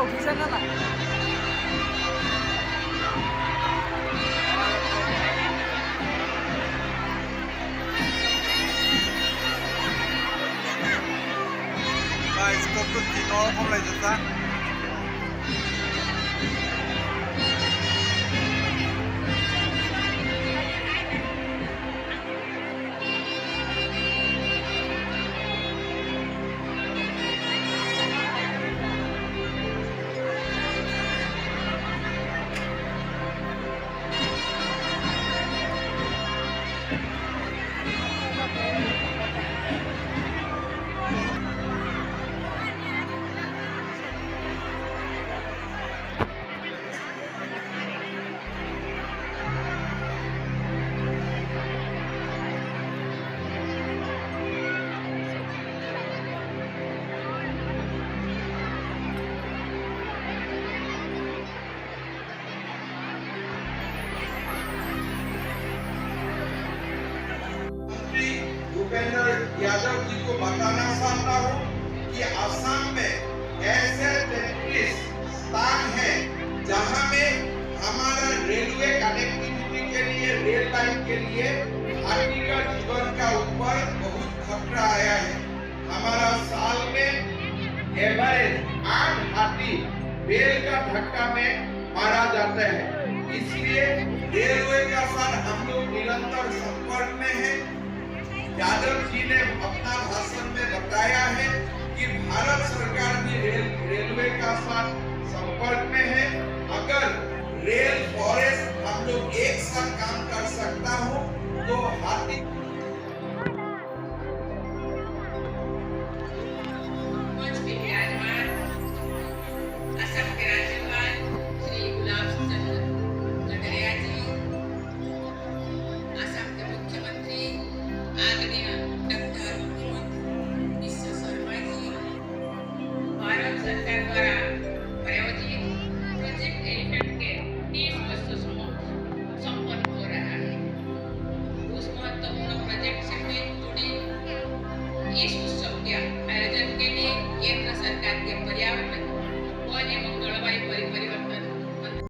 उठिছে নে নাই? Guys, kok Tino không lại được ra? Bhupendra Yadav ji को बताना चाहता हूँ कि असम में ऐसे 33 स्थान है जहाँ में हमारा रेलवे कनेक्टिविटी के लिए, रेल लाइन के लिए हाथी का जीवन का ऊपर बहुत खतरा आया है। हमारा साल में एवरेज 8 हाथी बेल का धक्का में मारा जाता है। इसलिए रेलवे का साथ हम लोग निरंतर संपर्क में हैं। यादव जी ने अपना भाषण में बताया है कि भारत सरकार भी रेलवे का साथ संपर्क में है। अगर